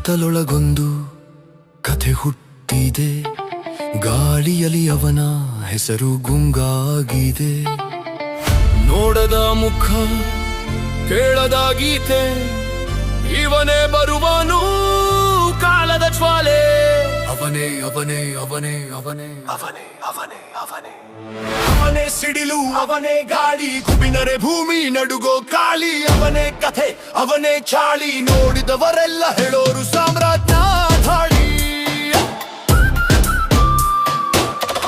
ಕತ್ತಲೊಳಗೊಂದು ಕಥೆ ಹುಟ್ಟಿದೆ, ಗಾಳಿಯಲ್ಲಿ ಅವನ ಹೆಸರು ಗುಂಗಾಗಿದೆ. ನೋಡದ ಮುಖ, ಕೇಳದ ಗೀತೆ, ಇವನೇ ಬರುವನು ಕಾಲದ ಜ್ವಾಲೆ. ಅವನೇ ಅವನೇ ಅವನೇ ಅವನೇ ಅವನೇ ಅವನೇ ಅವನೇ ಅವನೇ ಸಿಡಿಲು, ಅವನೇ ಗಾಳಿ, ಕುಬಿನರೆ ಭೂಮಿ ನಡುಗೋ ಕಾಳಿ. ಅವನೇ ಕಥೆ, ಅವನೇ ಚಾಳಿ, ನೋಡಿದವರೆಲ್ಲ ಹೇಳೋರು ಸಾಮ್ರಾಜ್ಞ ಧಾಳಿ.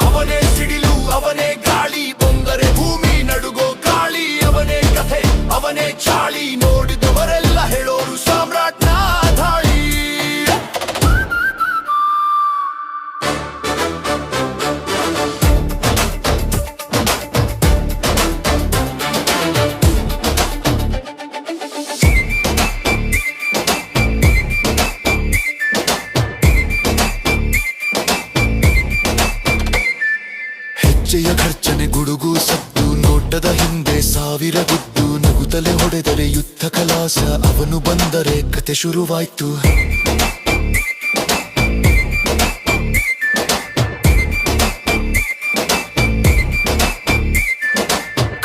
ಅವನೇ ಸಿಡಿಲು, ಅವನೇ ಗಾಳಿ, ಬೊಂಗರೆ ಭೂಮಿ ನಡುಗೋ ಕಾಳಿ. ಅವನೇ ಕಥೆ, ಅವನೇ ಚಾಳಿ, ನೋಡಿದವರೆಲ್ಲ ಹೇಳೋರು ಸಾಮ್ರಾಜ್ಞ ಧಾಳಿ. ಹೆಜ್ಜೆಯ ಖರ್ಚನೆ, ಗುಡುಗು ಸದ್ದು, ನೋಟದ ಹಿಂದೆ ಸಾವಿರ ಗುದ್ದು, ನಗುತ್ತಲೆ ಹೊಡೆದರೆ ಯುದ್ಧ ಕಲಾಸ. ಅವನು ಬಂದರೆ ಕತೆ ಶುರುವಾಯ್ತು.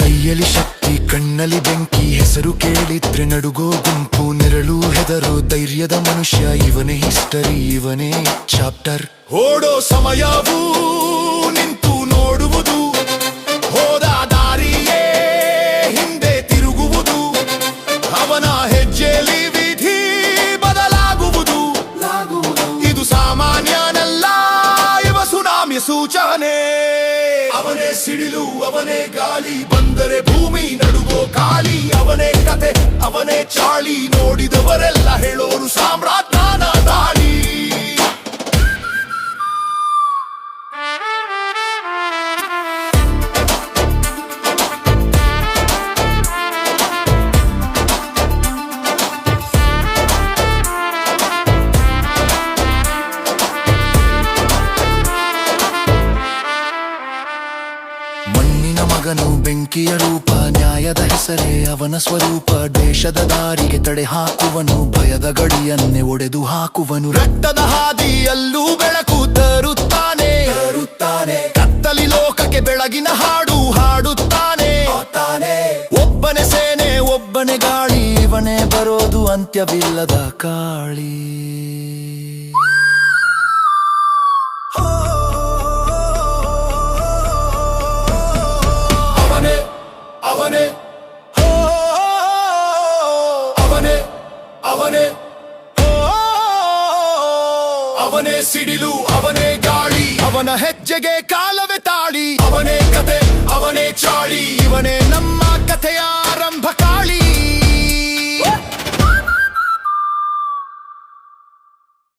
ಕೈಯಲ್ಲಿ ಶಕ್ತಿ, ಕಣ್ಣಲ್ಲಿ ಬೆಂಕಿ, ಹೆಸರು ಕೇಳಿದ್ರೆ ನಡುಗೋ ಗುಂಪು. ನೆರಳು ಹೆದರೋ ಧೈರ್ಯದ ಮನುಷ್ಯ, ಇವನೇ ಹಿಸ್ಟರಿ, ಇವನೇ ಚಾಪ್ಟರ್. ಓಡೋ ಸಮಯವೂ ನಿಂತು ನೋಡುವುದು, ಹೋದ ದಾರಿಯೇ ಹಿಂದೆ ತಿರುಗುವುದು. ಅವನ ಹೆಜ್ಜೆಯಲ್ಲಿ ವಿಧಿ ಬದಲಾಗುವುದು. ಇದು ಸಾಮಾನ್ಯನಲ್ಲ, ಇವ ಸುನಾಮಿ ಸೂಚನೆ. ಅವನೇ ಸಿಡಿಲು, ಅವನೇ ಗಾಳಿ, ಬಂದರೆ ಭೂಮಿ ನಡುಗೋ ಕಾಳಿ. ಅವನೇ ಕತೆ, ಅವನೇ ಚಾಳಿ, ನೋಡಿದವರೆಲ್ಲ ಹೇಳೋರು ಸಾಮ್ರಾಜ್ಞನ ದಾಳಿ. ಮಣ್ಣಿನ ಮಗನು, ಬೆಂಕಿಯ ರೂಪ, ನ್ಯಾಯದ ಹೆಸರೇ ಅವನ ಸ್ವರೂಪ. ದೇಶದ ದಾರಿಗೆ ತಡೆ ಹಾಕುವನು, ಭಯದ ಗಡಿಯನ್ನೇ ಒಡೆದು ಹಾಕುವನು. ರಕ್ತದ ಹಾದಿಯಲ್ಲೂ ಬೆಳಕು ತರುತ್ತಾನೆ, ಕತ್ತಲಿ ಲೋಕಕ್ಕೆ ಬೆಳಗಿನ ಹಾಡು ಹಾಡುತ್ತಾನೆ. ಒಬ್ಬನೇ ಸೇನೆ, ಒಬ್ಬನೇ ಗಾಳಿ, ಇವನೇ ಬರೋದು ಅಂತ್ಯವಿಲ್ಲದ ಕಾಳಿ. ಅವನೇ ಅವನೇ ಅವನೇ ಅವನೇ ಸಿಡಿಲು, ಅವನೇ ಗಾಳಿ, ಅವನ ಹೆಜ್ಜೆಗೆ ಕಾಲವೇ ತಾಳಿ. ಅವನೇ ಕತೆ, ಅವನೇ ಚಾಳಿ, ಇವನೇ ನಮ್ಮ ಕಥೆಯ